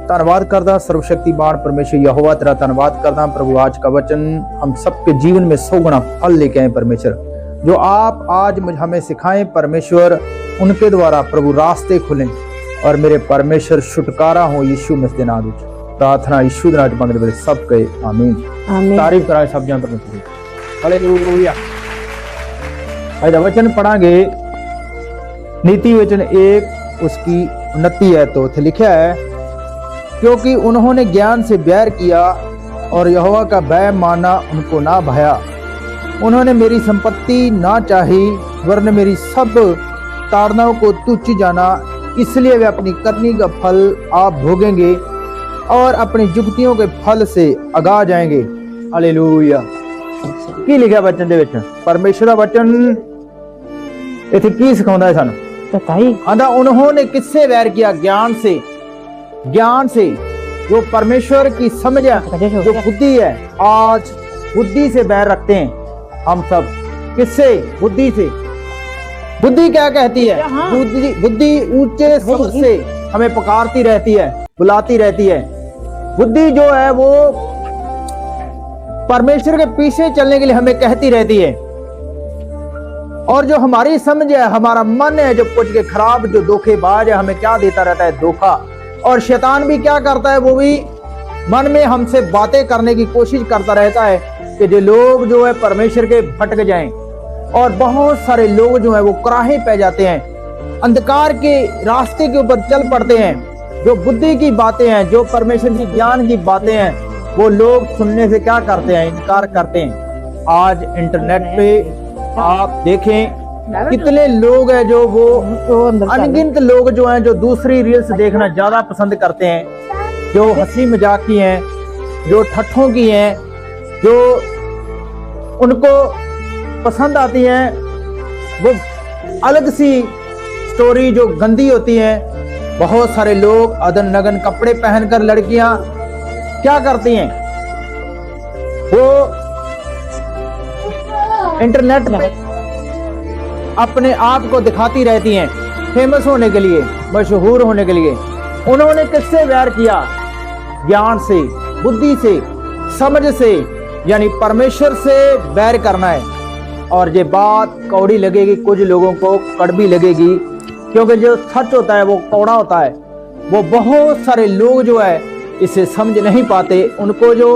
धन्यवाद करदा सर्वशक्तिमान परमेश्वर यहोवा तेरा धन्यवाद करदा प्रभु। आज का वचन हम सबके जीवन में 100 गुना फल लेके आए परमेश्वर। जो आप आज हमें सिखाएं परमेश्वर, उनके द्वारा प्रभु रास्ते खुलें और मेरे परमेश्वर छुटकारा हो यीशु मसीह नाम विच प्रार्थना यीशु दे नाम च मंगदे सब कहे आमीन। तारीफ कराए सब जन परमेश्वर। हालेलुया। आज दा वचन पढ़ांगे नीति वचन 1 उसकी 29 है। तो थे लिखा है, क्योंकि उन्होंने ज्ञान से बैर किया और यहोवा का भय माना उनको ना भाया। उन्होंने मेरी संपत्ति ना चाही वरन मेरी सब ताड़नाओं को तुच्छ जाना। इसलिए वे अपनी करनी का फल आप भोगेंगे और अपनी जुक्तियों के फल से आगा जाएंगे। हालेलुया। की लिखा वचन दे विच परमेश्वर दा वचन इथे की सिखाउंदा है सानू पता ही आंदा। उन्होंने किससे वैर किया? ज्ञान से। ज्ञान से जो परमेश्वर की समझ है, जो बुद्धि है, आज बुद्धि से बैर रखते हैं हम सब। किससे? बुद्धि से। बुद्धि क्या कहती है? बुद्धि ऊंचे स्वर से हमें पुकारती रहती है, बुलाती रहती है। बुद्धि जो है वो परमेश्वर के पीछे चलने के लिए हमें कहती रहती है। और जो हमारी समझ है, हमारा मन है, जो कुछ के खराब, जो धोखेबाज है, हमें क्या देता रहता है? धोखा। और शैतान भी क्या करता है? वो भी मन में हमसे बातें करने की कोशिश करता रहता है कि जो लोग जो है परमेश्वर के भटक जाएं। और बहुत सारे लोग जो है वो कुराहे पै जाते हैं, अंधकार के रास्ते के ऊपर चल पड़ते हैं। जो बुद्धि की बातें हैं, जो परमेश्वर की ज्ञान की बातें हैं, वो लोग सुनने से क्या करते हैं? इनकार करते हैं। आज इंटरनेट पे आप देखें कितने लोग हैं जो वो अनगिनत लोग जो हैं जो दूसरी रील्स देखना ज्यादा पसंद करते हैं, जो हंसी मजाक की हैं, जो ठट्ठों की हैं, जो उनको पसंद आती हैं। वो अलग सी स्टोरी जो गंदी होती है। बहुत सारे लोग अदन नगन कपड़े पहनकर लड़कियां क्या करती हैं? वो इंटरनेट पे अपने आप को दिखाती रहती हैं फेमस होने के लिए, मशहूर होने के लिए। उन्होंने किससे वैर किया? ज्ञान से, बुद्धि से, समझ से, यानी परमेश्वर से वैर करना है। और ये बात कौड़ी लगेगी, कुछ लोगों को कड़वी लगेगी, क्योंकि जो सच होता है वो कौड़ा होता है। वो बहुत सारे लोग जो है इसे समझ नहीं पाते। उनको जो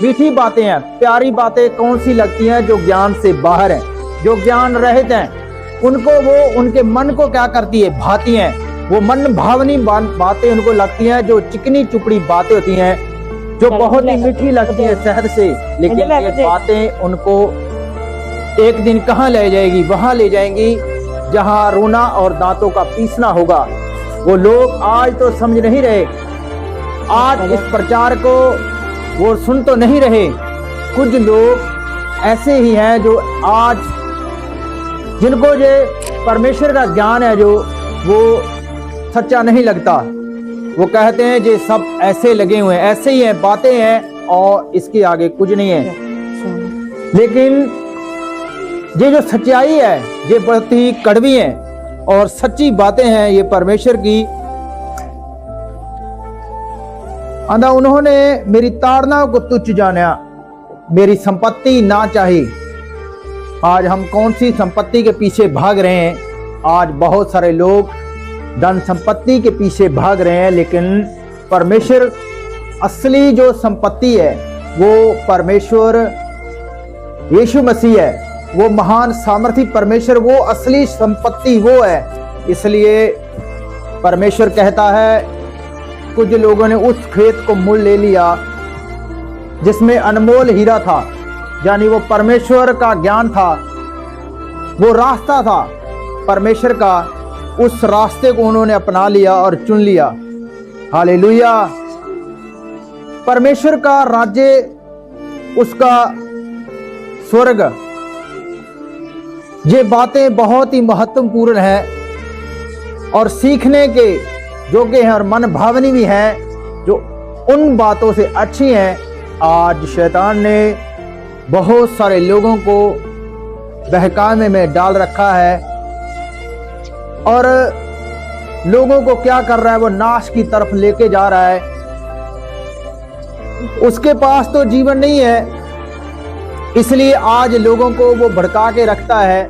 मीठी बातें हैं, प्यारी बातें कौन सी लगती हैं? जो ज्ञान से बाहर हैं, जो ज्ञान रहित हैं, उनको वो उनके मन को क्या करती है? भाती हैं। वो मन भावनी बातें उनको लगती हैं, जो चिकनी चुपड़ी बातें होती हैं, जो बहुत ही मीठी लगती है शहद से, लेकिन ये बातें उनको एक दिन कहाँ ले जाएगी? वहां ले जाएंगी जहां रोना और दांतों का पीसना होगा। वो लोग आज तो समझ नहीं रहे, आज इस प्रचार को वो सुन तो नहीं रहे। कुछ लोग ऐसे ही हैं जो आज जिनको ये परमेश्वर का ज्ञान है जो वो सच्चा नहीं लगता। वो कहते हैं ये सब ऐसे लगे हुए हैं, ऐसे ही हैं, बातें हैं और इसके आगे कुछ नहीं है। लेकिन ये जो सच्चाई है ये बहुत ही कड़वी है और सच्ची बातें हैं ये परमेश्वर की। आंदा उन्होंने मेरी ताड़नाओं को तुच्छ जाना, मेरी संपत्ति ना चाही। आज हम कौन सी संपत्ति के पीछे भाग रहे हैं? आज बहुत सारे लोग धन संपत्ति के पीछे भाग रहे हैं, लेकिन परमेश्वर असली जो संपत्ति है वो परमेश्वर यीशु मसीह है। वो महान सामर्थी परमेश्वर, वो असली संपत्ति वो है। इसलिए परमेश्वर कहता है, कुछ लोगों ने उस खेत को मुल ले लिया जिसमें अनमोल हीरा था, यानी वो परमेश्वर का ज्ञान था, वो रास्ता था परमेश्वर का। उस रास्ते को उन्होंने अपना लिया और चुन लिया। हालेलुया। परमेश्वर का राज्य, उसका स्वर्ग, ये बातें बहुत ही महत्वपूर्ण हैं और सीखने के योग्य हैं और मन भावनी भी हैं, जो उन बातों से अच्छी हैं। आज शैतान ने बहुत सारे लोगों को बहकावे में डाल रखा है और लोगों को क्या कर रहा है? वो नाश की तरफ लेके जा रहा है। उसके पास तो जीवन नहीं है, इसलिए आज लोगों को वो भड़का के रखता है,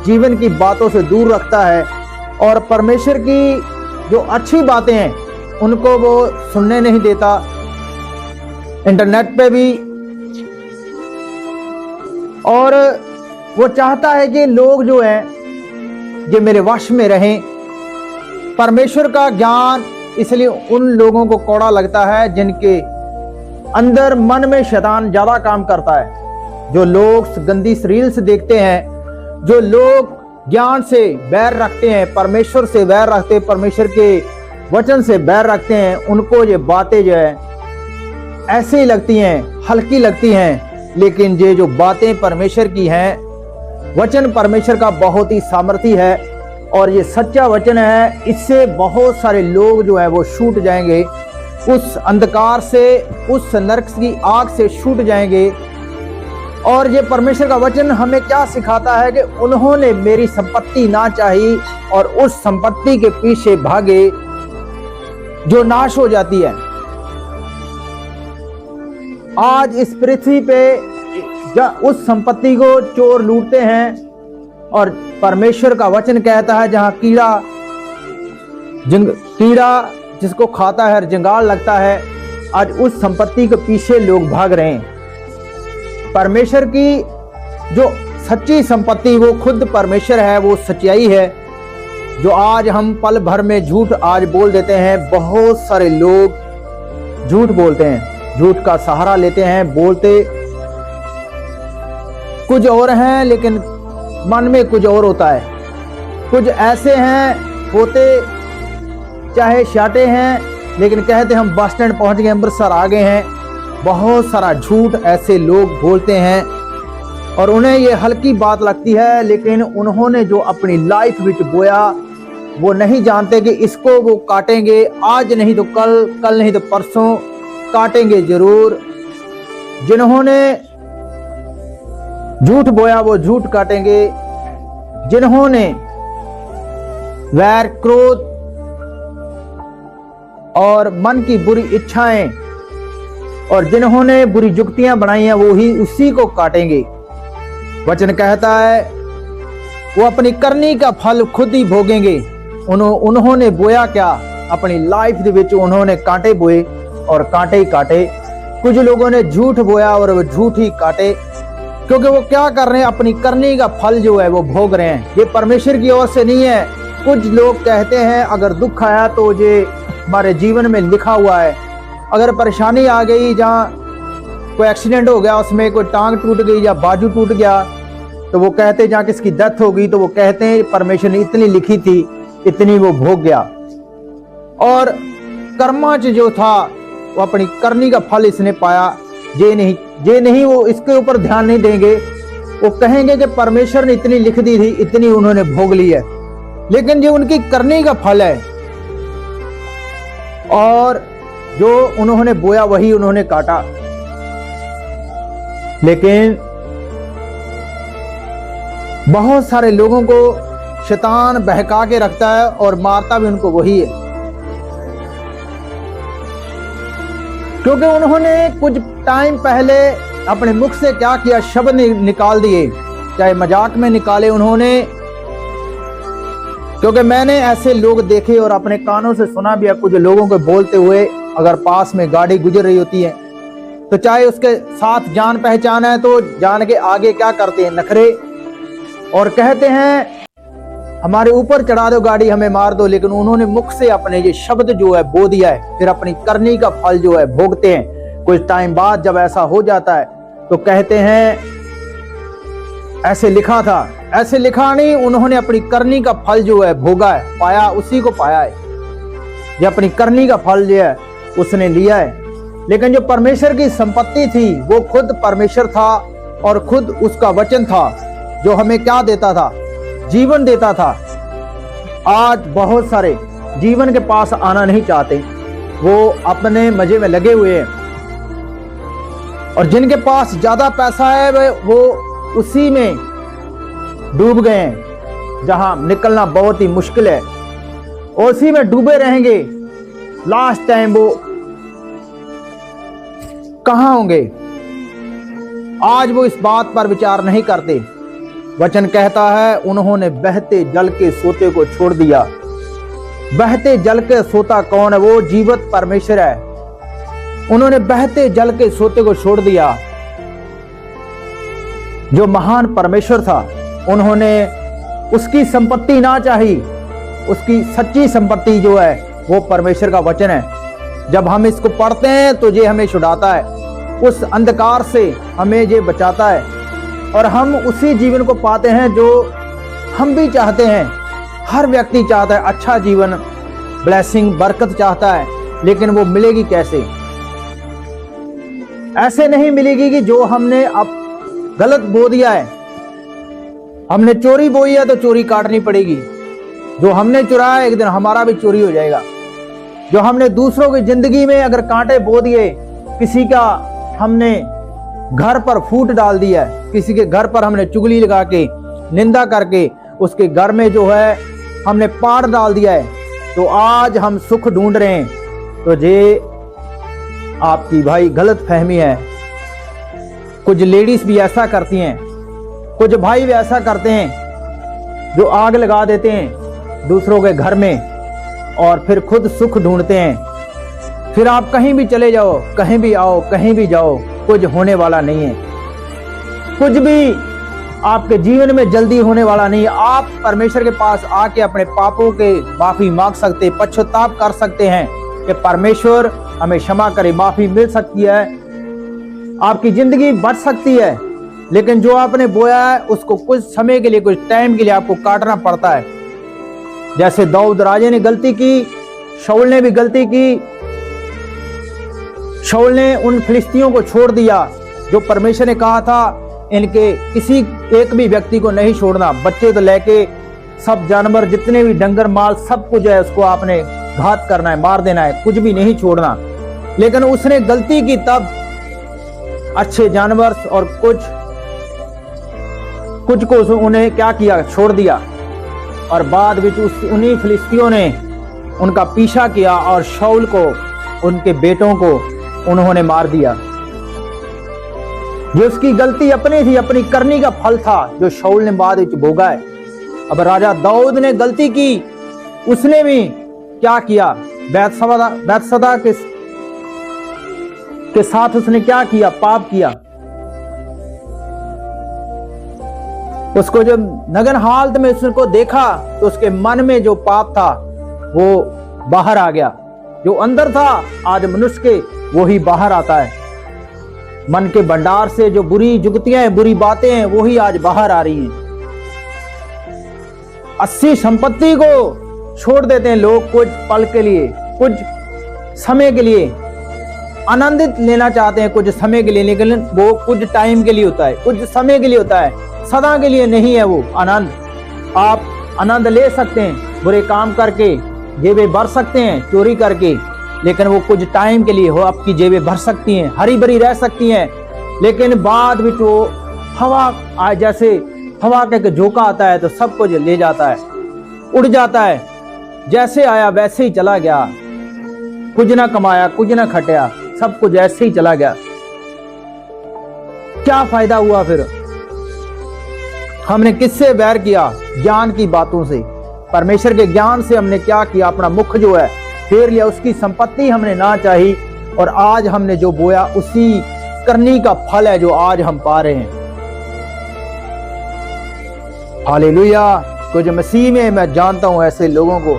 जीवन की बातों से दूर रखता है और परमेश्वर की जो अच्छी बातें हैं उनको वो सुनने नहीं देता। इंटरनेट पे भी, और वो चाहता है कि लोग जो हैं ये मेरे वश में रहें। परमेश्वर का ज्ञान इसलिए उन लोगों को कौड़ा लगता है जिनके अंदर मन में शैतान ज्यादा काम करता है। जो लोग गंदी रील्स देखते हैं, जो लोग ज्ञान से बैर रखते हैं, परमेश्वर से बैर रखते हैं, परमेश्वर के वचन से बैर रखते हैं, उनको ये बातें जो है ऐसे ही लगती हैं, हल्की लगती हैं। लेकिन ये जो बातें परमेश्वर की हैं, वचन परमेश्वर का बहुत ही सामर्थी है और ये सच्चा वचन है। इससे बहुत सारे लोग जो है वो छूट जाएंगे, उस अंधकार से, उस नरक की आग से छूट जाएंगे। और ये परमेश्वर का वचन हमें क्या सिखाता है कि उन्होंने मेरी संपत्ति ना चाही और उस संपत्ति के पीछे भागे जो नाश हो जाती है। आज इस पृथ्वी पे उस संपत्ति को चोर लूटते हैं और परमेश्वर का वचन कहता है जहां कीड़ा जिसको खाता है जंगाल लगता है, आज उस संपत्ति के पीछे लोग भाग रहे हैं। परमेश्वर की जो सच्ची संपत्ति वो खुद परमेश्वर है, वो सच्चाई है। जो आज हम पल भर में झूठ आज बोल देते हैं, बहुत सारे लोग झूठ बोलते हैं, झूठ का सहारा लेते हैं, बोलते कुछ और हैं लेकिन मन में कुछ और होता है। कुछ ऐसे हैं, होते चाहे शाटे हैं, लेकिन कहते हम बस स्टैंड पहुंच गए, अमृतसर आ गए हैं। बहुत सारा झूठ ऐसे लोग बोलते हैं और उन्हें ये हल्की बात लगती है, लेकिन उन्होंने जो अपनी लाइफ विच बोया वो नहीं जानते कि इसको वो काटेंगे, आज नहीं तो कल, कल नहीं तो परसों काटेंगे जरूर। जिन्होंने झूठ बोया वो झूठ काटेंगे। जिन्होंने वैर, क्रोध और मन की बुरी इच्छाएं और जिन्होंने बुरी जुक्तियां बनाई हैं वो ही उसी को काटेंगे। वचन कहता है वो अपनी करनी का फल खुद ही भोगेंगे। उन्होंने बोया क्या, अपनी लाइफ दे विच उन्होंने कांटे बोए और कांटे ही काटे। कुछ लोगों ने झूठ बोया और वो झूठ ही काटे, क्योंकि वो क्या कर रहे हैं, अपनी करनी का फल जो है वो भोग रहे हैं। ये परमेश्वर की ओर से नहीं है। कुछ लोग कहते हैं अगर दुख आया तो ये हमारे जीवन में लिखा हुआ है। अगर परेशानी आ गई, जहाँ कोई एक्सीडेंट हो गया, उसमें कोई टांग टूट गई या बाजू टूट गया, तो वो कहते जहाँ किसकी डेथ हो गई तो वो कहते हैं परमेश्वर ने इतनी लिखी थी, इतनी वो भोग गया। और कर्माच जो था वो अपनी करनी का फल इसने पाया। ये नहीं वो इसके ऊपर ध्यान नहीं देंगे। वो कहेंगे कि परमेश्वर ने इतनी लिख दी थी, इतनी उन्होंने भोग ली है, लेकिन ये उनकी करनी का फल है और जो उन्होंने बोया वही उन्होंने काटा। लेकिन बहुत सारे लोगों को शैतान बहका के रखता है और मारता भी उनको वही है, क्योंकि उन्होंने कुछ टाइम पहले अपने मुख से क्या किया, शब्द निकाल दिए, चाहे मजाक में निकाले उन्होंने। क्योंकि मैंने ऐसे लोग देखे और अपने कानों से सुना भी है, कुछ लोगों को बोलते हुए, अगर पास में गाड़ी गुजर रही होती है तो चाहे उसके साथ जान पहचान है तो जान के आगे क्या करते हैं, नखरे, और कहते हैं हमारे ऊपर चढ़ा दो गाड़ी, हमें मार दो। लेकिन उन्होंने मुख से अपने ये शब्द जो है बो दिया है, फिर अपनी करनी का फल जो है भोगते हैं। कुछ टाइम बाद जब ऐसा हो जाता है तो कहते हैं ऐसे लिखा था, ऐसे लिखा नहीं, उन्होंने अपनी करनी का फल जो है भोगा है, पाया, उसी को पाया है। ये अपनी करनी का फल जो है उसने लिया है। लेकिन जो परमेश्वर की संपत्ति थी वो खुद परमेश्वर था और खुद उसका वचन था जो हमें क्या देता था, जीवन देता था। आज बहुत सारे जीवन के पास आना नहीं चाहते, वो अपने मजे में लगे हुए हैं, और जिनके पास ज्यादा पैसा है वो उसी में डूब गए हैं जहां निकलना बहुत ही मुश्किल है, उसी में डूबे रहेंगे। लास्ट टाइम वो कहाँ होंगे? आज वो इस बात पर विचार नहीं करते। वचन कहता है उन्होंने बहते जल के सोते को छोड़ दिया। बहते जल के सोता कौन है? वो जीवित परमेश्वर है। उन्होंने बहते जल के सोते को छोड़ दिया। जो महान परमेश्वर था, उन्होंने उसकी संपत्ति ना चाही। उसकी सच्ची संपत्ति जो है वो परमेश्वर का वचन है। जब हम इसको पढ़ते हैं तो ये हमें छुड़ाता है, उस अंधकार से हमें ये बचाता है, और हम उसी जीवन को पाते हैं जो हम भी चाहते हैं। हर व्यक्ति चाहता है अच्छा जीवन, ब्लेसिंग, बरकत चाहता है, लेकिन वो मिलेगी कैसे? ऐसे नहीं मिलेगी कि जो हमने अब गलत बो दिया है। हमने चोरी बोई है तो चोरी काटनी पड़ेगी। जो हमने चुराया एक दिन हमारा भी चोरी हो जाएगा। जो हमने दूसरों की जिंदगी में अगर कांटे बो दिए, किसी का हमने घर पर फूट डाल दिया है, किसी के घर पर हमने चुगली लगा के, निंदा करके उसके घर में जो है हमने पाड़ डाल दिया है, तो आज हम सुख ढूंढ रहे हैं। तो ये आपकी भाई गलत फहमी है। कुछ लेडीज भी ऐसा करती हैं, कुछ भाई भी ऐसा करते हैं जो आग लगा देते हैं दूसरों के घर में और फिर खुद सुख ढूंढते हैं। फिर आप कहीं भी चले जाओ, कहीं भी आओ, कहीं भी जाओ, कुछ होने वाला नहीं है। कुछ भी आपके जीवन में जल्दी होने वाला नहीं है। आप परमेश्वर के पास आके अपने पापों के माफी मांग सकते, पश्चाताप कर सकते हैं कि परमेश्वर हमें क्षमा करे, माफी मिल सकती है, आपकी जिंदगी बच सकती है। लेकिन जो आपने बोया है उसको कुछ समय के लिए, कुछ टाइम के लिए आपको काटना पड़ता है। जैसे दाऊद राजे ने गलती की, शाऊल ने भी गलती की। शाऊल ने उन फिलिस्तियों को छोड़ दिया जो परमेश्वर ने कहा था इनके किसी एक भी व्यक्ति को नहीं छोड़ना, बच्चे तो लेके सब जानवर, जितने भी डंगर माल, सब कुछ है उसको आपने घात करना है, मार देना है, कुछ भी नहीं छोड़ना। लेकिन उसने गलती की, तब अच्छे जानवर और कुछ को उन्हें क्या किया, छोड़ दिया। और बाद में उन्हीं फिलिस्तियों ने उनका पीछा किया और शाऊल को, उनके बेटों को उन्होंने मार दिया। ये उसकी गलती अपनी थी, अपनी करनी का फल था जो शाऊल ने बाद में भोगा है। अब राजा दाऊद ने गलती की, उसने भी क्या किया, बैतसदा के साथ उसने क्या किया, पाप किया। उसको जब नग्न हालत में उसको देखा तो उसके मन में जो पाप था वो बाहर आ गया। जो अंदर था आज मनुष्य के, वो ही बाहर आता है। मन के भंडार से जो बुरी जुगतियां हैं, बुरी बातें हैं, वो ही आज बाहर आ रही हैं। अस्सी संपत्ति को छोड़ देते हैं लोग कुछ पल के लिए, कुछ समय के लिए आनंदित लेना चाहते हैं, कुछ समय के लिए, लेकिन वो कुछ टाइम के लिए होता है, कुछ समय के लिए होता है, सदा के लिए नहीं है वो आनंद। आप आनंद ले सकते हैं बुरे काम करके, जेबें भर सकते हैं चोरी करके, लेकिन वो कुछ टाइम के लिए हो, आपकी जेबें भर सकती हैं, हरी भरी रह सकती हैं, लेकिन बाद में वो हवा, जैसे हवा का झोंका आता है तो सब कुछ ले जाता है, उड़ जाता है। जैसे आया वैसे ही चला गया, कुछ ना कमाया, कुछ ना खटिया, सब कुछ ऐसे ही चला गया। क्या फायदा हुआ फिर? हमने किससे बैर किया? ज्ञान की बातों से, परमेश्वर के ज्ञान से हमने क्या किया, अपना मुख जो है फेर लिया, उसकी संपत्ति हमने ना चाही, और आज हमने जो बोया उसी करनी का फल है जो आज हम पा रहे हैं। हालेलुया। तो जो मसीह में, मैं जानता हूं ऐसे लोगों को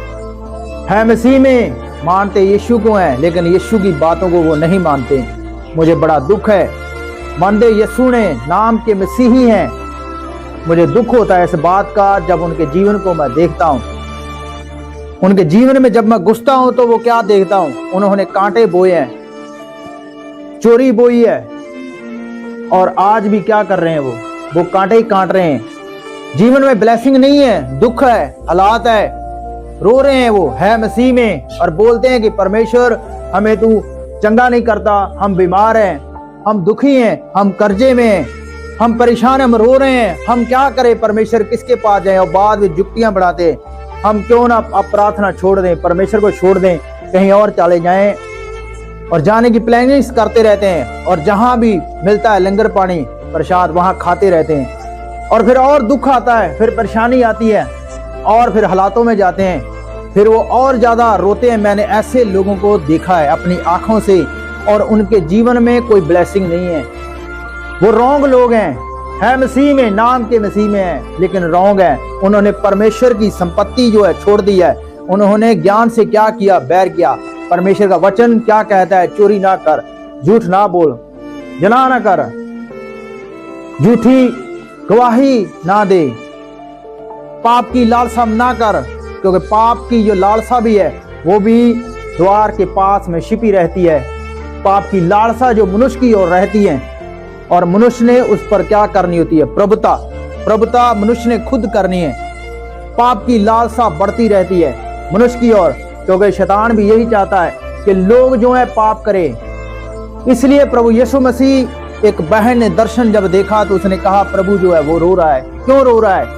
है, मसीह में मानते यीशु को हैं, लेकिन यीशु की बातों को वो नहीं मानते। मुझे बड़ा दुख है। मानते यीशु ने, नाम के मसीही हैं, मुझे दुख होता है इस बात का जब उनके जीवन को मैं देखता हूं। उनके जीवन में जब मैं घुसता हूं तो वो क्या देखता हूं, उन्होंने कांटे बोए हैं, चोरी बोई है, और आज भी क्या कर रहे हैं वो कांटे ही काट रहे हैं। जीवन में ब्लेसिंग नहीं है, दुख है, हालात है, रो रहे हैं। वो है मसीह में और बोलते हैं कि परमेश्वर हमें तू चंगा नहीं करता, हम बीमार हैं, हम दुखी हैं, हम कर्जे में हैं, हम परेशान, हम रो रहे हैं, हम क्या करें परमेश्वर, किसके पास जाएं? और बाद में जुक्तियां बढ़ाते, हम क्यों ना अब प्रार्थना छोड़ दें, परमेश्वर को छोड़ दें, कहीं और चले जाएं। और जाने की प्लानिंग करते रहते हैं, और जहां भी मिलता है लंगर पानी प्रसाद वहां खाते रहते हैं। और फिर और दुख आता है, फिर परेशानी आती है, और फिर हालातों में जाते हैं, फिर वो और ज्यादा रोते हैं। मैंने ऐसे लोगों को देखा है अपनी आंखों से, और उनके जीवन में कोई ब्लेसिंग नहीं है। वो रॉन्ग लोग हैं, है मसीह में, नाम के मसीह में है, लेकिन रॉन्ग है। उन्होंने परमेश्वर की संपत्ति जो है छोड़ दी है। उन्होंने ज्ञान से क्या किया? बैर किया। परमेश्वर का वचन क्या कहता है? चोरी ना कर, झूठ ना बोल, जना ना कर, झूठी गवाही ना दे, पाप की लालसा ना कर, क्योंकि पाप की जो लालसा भी है वो भी द्वार के पास में छिपी रहती है। पाप की लालसा जो मनुष्य की ओर रहती है, और मनुष्य ने उस पर क्या करनी होती है? प्रभुता। प्रभुता मनुष्य ने खुद करनी है। पाप की लालसा बढ़ती रहती है मनुष्य की ओर, क्योंकि शैतान भी यही चाहता है कि लोग जो है पाप करें। इसलिए प्रभु यीशु मसीह, एक बहन ने दर्शन जब देखा तो उसने कहा प्रभु जो है वो रो रहा है। क्यों रो रहा है?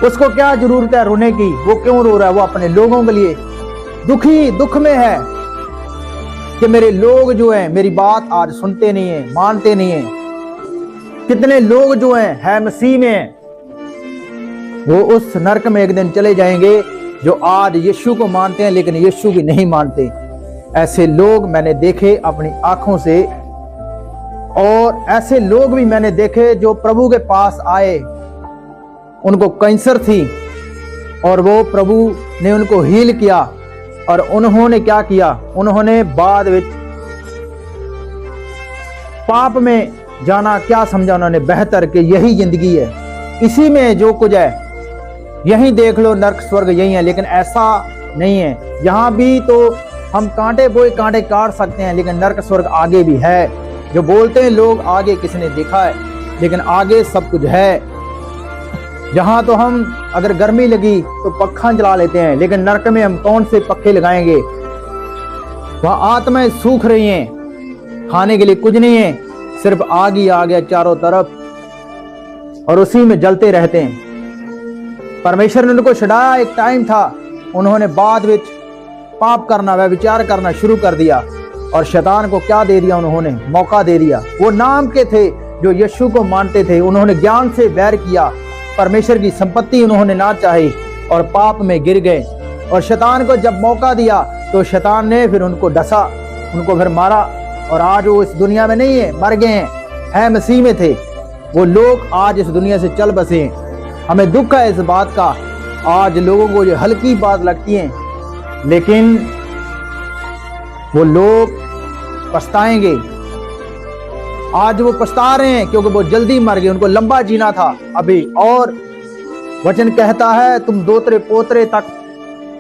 उसको क्या जरूरत है रोने की? वो क्यों रो रहा है? वो अपने लोगों के लिए दुख में है कि मेरे लोग जो हैं मेरी बात आज सुनते नहीं है, मानते नहीं है। कितने लोग जो है मसीह में, वो उस नरक में एक दिन चले जाएंगे जो आज यीशु को मानते हैं लेकिन यीशु भी नहीं मानते। ऐसे लोग मैंने देखे अपनी आंखों से, और ऐसे लोग भी मैंने देखे जो प्रभु के पास आए, उनको कैंसर थी और वो प्रभु ने उनको हील किया। और उन्होंने क्या किया? उन्होंने बाद में पाप में जाना क्या समझा? उन्होंने बेहतर कि यही जिंदगी है, इसी में जो कुछ है यही देख लो, नरक स्वर्ग यही है। लेकिन ऐसा नहीं है। यहाँ भी तो हम कांटे बोए कांटे काट सकते हैं, लेकिन नरक स्वर्ग आगे भी है। जो बोलते हैं लोग आगे किसने देखा है, लेकिन आगे सब कुछ है। जहाँ तो हम अगर गर्मी लगी तो पक्खा चला लेते हैं, लेकिन नरक में हम कौन से पक्खे लगाएंगे? वहाँ आत्माएं सूख रही हैं, खाने के लिए कुछ नहीं है, सिर्फ आग ही आ गया चारों तरफ, और उसी में जलते रहते हैं। परमेश्वर ने उनको छुड़ाया, एक टाइम था, उन्होंने बाद में पाप करना, वह विचार करना शुरू कर दिया, और शैतान को क्या दे दिया? उन्होंने मौका दे दिया। वो नाम के थे जो यीशु को मानते थे, उन्होंने ज्ञान से बैर किया, परमेश्वर की संपत्ति उन्होंने ना चाही और पाप में गिर गए। और शैतान को जब मौका दिया तो शैतान ने फिर उनको डसा, उनको फिर मारा, और आज वो इस दुनिया में नहीं है, मर गए हैं, है मसीह में थे। वो लोग आज इस दुनिया से चल बसे हैं। हमें दुख है इस बात का। आज लोगों को ये हल्की बात लगती है, लेकिन वो लोग पछताएंगे। आज वो पछता रहे हैं क्योंकि वो जल्दी मर गए, उनको लंबा जीना था अभी। और वचन कहता है तुम दोतरे पोतरे तक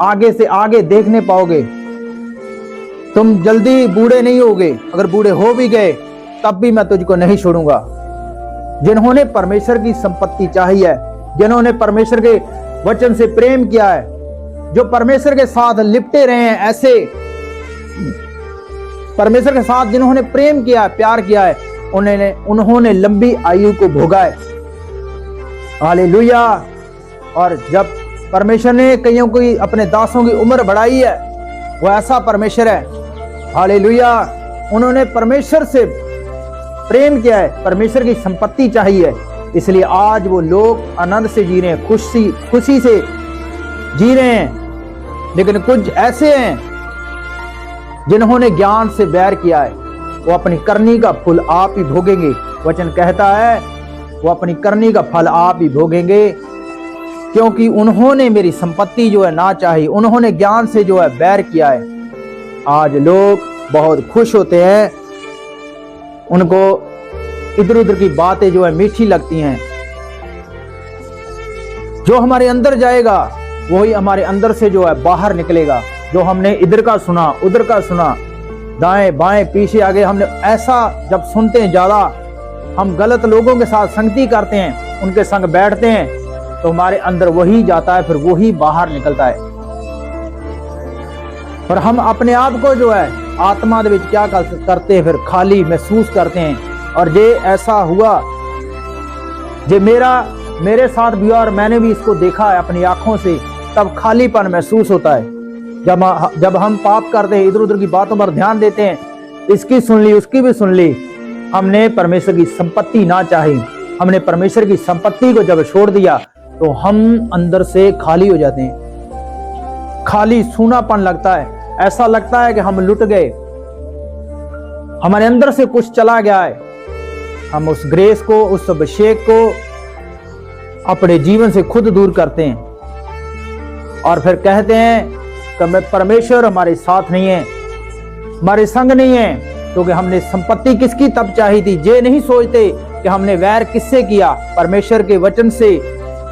आगे से आगे देखने पाओगे, तुम जल्दी बूढ़े नहीं होगे। अगर बूढ़े हो भी गए तब भी मैं तुझको नहीं छोड़ूंगा। जिन्होंने परमेश्वर की संपत्ति चाही है, जिन्होंने परमेश्वर के वचन से प्रेम किया है, जो परमेश्वर के साथ लिपटे रहे हैं, ऐसे परमेश्वर के साथ जिन्होंने प्रेम किया है, प्यार किया है, उन्होंने लंबी आयु को भोगा है। हालेलुया। और जब परमेश्वर ने कईयों की, अपने दासों की उम्र बढ़ाई है, वो ऐसा परमेश्वर है। हालेलुया। उन्होंने परमेश्वर से प्रेम किया है, परमेश्वर की संपत्ति चाहिए, इसलिए आज वो लोग आनंद से जी रहे हैं, खुशी से जी रहे हैं। लेकिन कुछ ऐसे हैं जिन्होंने ज्ञान से बैर किया है, वो अपनी करनी का फल आप ही भोगेंगे। वचन कहता है वो अपनी करनी का फल आप ही भोगेंगे, क्योंकि उन्होंने मेरी संपत्ति जो है ना चाही, उन्होंने ज्ञान से जो है बैर किया है। आज लोग बहुत खुश होते हैं, उनको इधर उधर की बातें जो है मीठी लगती हैं। जो हमारे अंदर जाएगा वही हमारे अंदर से जो है बाहर निकलेगा। जो हमने इधर का सुना, उधर का सुना, दाएं बाएं पीछे आगे, हमने ऐसा जब सुनते हैं ज्यादा, हम गलत लोगों के साथ संगति करते हैं, उनके संग बैठते हैं, तो हमारे अंदर वही जाता है, फिर वही बाहर निकलता है। और हम अपने आप को जो है आत्मा दे विच क्या करते हैं? फिर खाली महसूस करते हैं। और जे ऐसा हुआ, जे मेरे साथ भी, और मैंने भी इसको देखा है अपनी आंखों से, तब खालीपन महसूस होता है। जब हम पाप करते हैं, इधर उधर की बातों पर ध्यान देते हैं, इसकी सुन ली उसकी भी सुन ली, हमने परमेश्वर की संपत्ति ना चाही, हमने परमेश्वर की संपत्ति को जब छोड़ दिया तो हम अंदर से खाली हो जाते हैं। खाली सूनापन लगता है, ऐसा लगता है कि हम लुट गए, हमारे अंदर से कुछ चला गया है। हम उस ग्रेस को, उस अभिषेक को अपने जीवन से खुद दूर करते हैं और फिर कहते हैं कि परमेश्वर हमारे साथ नहीं है, हमारे संग नहीं है, क्योंकि हमने संपत्ति किसकी तब चाही थी। ये नहीं सोचते कि हमने वैर किससे किया, परमेश्वर के वचन से,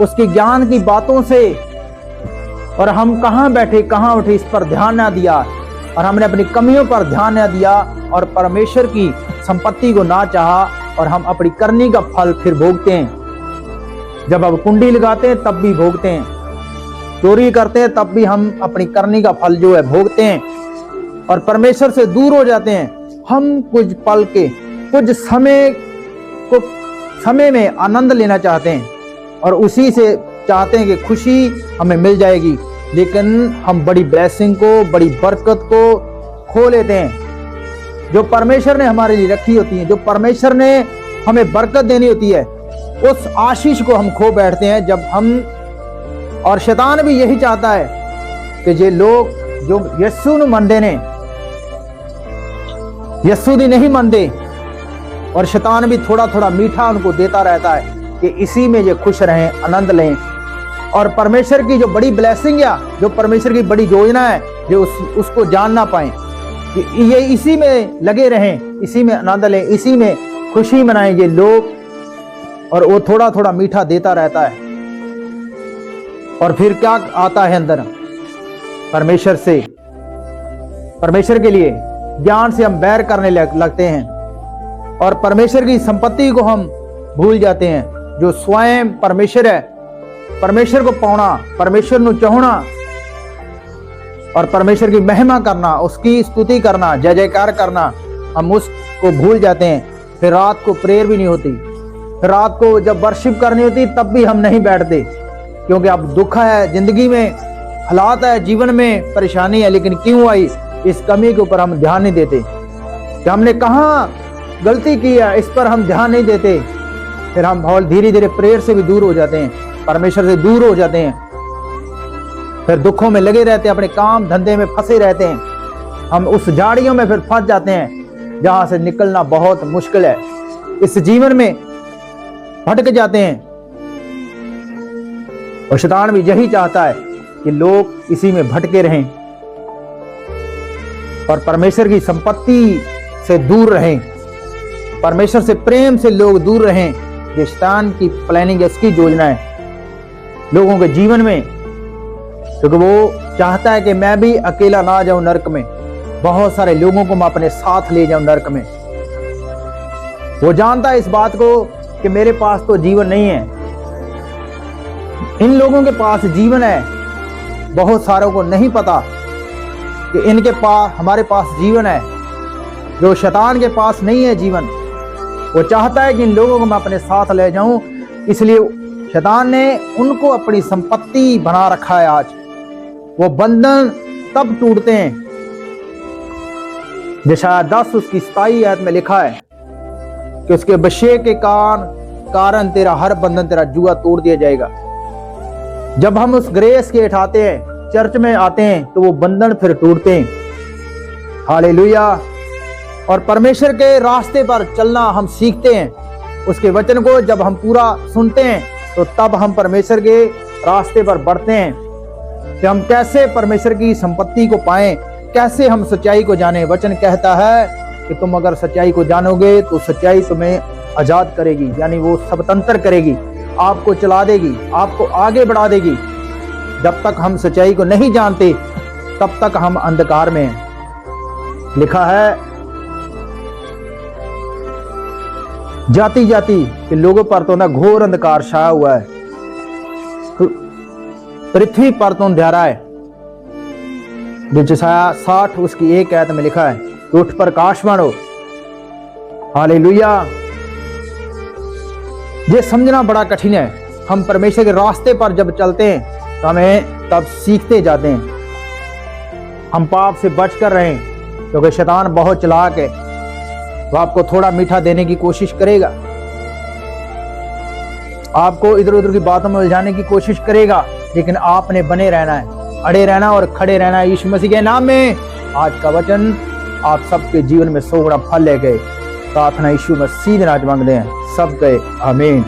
उसके ज्ञान की बातों से, और हम कहां बैठे कहां उठे इस पर ध्यान ना दिया, और हमने अपनी कमियों पर ध्यान ना दिया और परमेश्वर की संपत्ति को ना चाहा, और हम अपनी करनी का फल फिर भोगते हैं। जब अब कुंडी लगाते हैं तब भी भोगते हैं, चोरी करते हैं तब भी हम अपनी करनी का फल जो है भोगते हैं, और परमेश्वर से दूर हो जाते हैं। हम कुछ पल के, कुछ समय में आनंद लेना चाहते हैं और उसी से चाहते हैं कि खुशी हमें मिल जाएगी, लेकिन हम बड़ी ब्लेसिंग को, बड़ी बरकत को खो लेते हैं जो परमेश्वर ने हमारे लिए रखी होती है, जो परमेश्वर ने हमें बरकत देनी होती है, उस आशीष को हम खो बैठते हैं। जब हम, और शैतान भी यही चाहता है कि ये लोग जो यीशु न मनते ने, यीशु दी नहीं मनते, और शैतान भी थोड़ा थोड़ा मीठा उनको देता रहता है कि इसी में ये खुश रहें, आनंद लें, और परमेश्वर की जो बड़ी ब्लेसिंग है, जो परमेश्वर की बड़ी योजना है, जो उसको जान ना पाए कि ये इसी में लगे रहें, इसी में आनंद लें, इसी में खुशी मनाएं ये लोग, और वो थोड़ा थोड़ा मीठा देता रहता है। और फिर क्या आता है अंदर, परमेश्वर से, परमेश्वर के लिए ज्ञान से हम बैर करने लगते हैं, और परमेश्वर की संपत्ति को हम भूल जाते हैं, जो स्वयं परमेश्वर है। परमेश्वर को पाना, परमेश्वर को चाहना और परमेश्वर की महिमा करना, उसकी स्तुति करना, जय जयकार करना, हम उसको भूल जाते हैं। फिर रात को प्रेयर भी नहीं होती, फिर रात को जब वर्शिप करनी होती तब भी हम नहीं बैठते, क्योंकि अब दुख है जिंदगी में, हालात है जीवन में, परेशानी है, लेकिन क्यों आई, इस कमी के ऊपर हम ध्यान नहीं देते कि हमने कहाँ गलती की है, इस पर हम ध्यान नहीं देते। फिर हम बहुत धीरे धीरे प्रेयर से भी दूर हो जाते हैं, परमेश्वर से दूर हो जाते हैं, फिर दुखों में लगे रहते हैं, अपने काम धंधे में फंसे रहते हैं। हम उस झाड़ियों में फिर फंस जाते हैं जहां से निकलना बहुत मुश्किल है। इस जीवन में भटक जाते हैं, और शैतान भी यही चाहता है कि लोग इसी में भटके रहें और परमेश्वर की संपत्ति से दूर रहें, परमेश्वर से प्रेम से लोग दूर रहें। ये शैतान की प्लानिंग, इसकी योजना है लोगों के जीवन में, क्योंकि वो चाहता है कि मैं भी अकेला ना जाऊं नरक में, बहुत सारे लोगों को मैं अपने साथ ले जाऊं नरक में। वो जानता है इस बात को कि मेरे पास तो जीवन नहीं है, इन लोगों के पास जीवन है। बहुत सारों को नहीं पता कि इनके पास, हमारे पास जीवन है, जो शैतान के पास नहीं है जीवन। वो चाहता है कि इन लोगों को मैं अपने साथ ले जाऊं, इसलिए शैतान ने उनको अपनी संपत्ति बना रखा है। आज वो बंधन तब टूटते हैं, यशायाह 10 उसकी 27 आयत में लिखा है कि उसके अभिषेक के कारण तेरा हर बंधन, तेरा जुआ तोड़ दिया जाएगा। जब हम उस ग्रेस के उठाते हैं, चर्च में आते हैं, तो वो बंधन फिर टूटते हैं। हालेलुया। और परमेश्वर के रास्ते पर चलना हम सीखते हैं, उसके वचन को जब हम पूरा सुनते हैं तो तब हम परमेश्वर के रास्ते पर बढ़ते हैं कि हम कैसे परमेश्वर की संपत्ति को पाएं, कैसे हम सच्चाई को जानें। वचन कहता है कि तुम अगर सच्चाई को जानोगे तो सच्चाई तुम्हें आजाद करेगी, यानी वो स्वतंत्र करेगी, आपको चला देगी, आपको आगे बढ़ा देगी। जब तक हम सच्चाई को नहीं जानते तब तक हम अंधकार में हैं। लिखा है जाति जाति के लोगों पर तो ना घोर अंधकार छाया हुआ है, पृथ्वी पर तो अंधेरा है। यशायाह 60 उसकी 1 आयत में लिखा है, उठ प्रकाश मानो। हालेलुया। ये समझना बड़ा कठिन है। हम परमेश्वर के रास्ते पर जब चलते हैं तो हमें तब सीखते जाते हैं। हम पाप से बच कर रहें, क्योंकि शैतान बहुत चालाक है। वो आपको थोड़ा मीठा देने की कोशिश करेगा, आपको इधर उधर की बातों में उलझाने की कोशिश करेगा, लेकिन आपने बने रहना है, अड़े रहना और खड़े रहना है यीशु मसीह के नाम में। आज का वचन आप सबके जीवन में 100 गुना फल ले गए। प्रार्थना यीशु मसीह ने आज मांगते हैं, सब गए आमीन।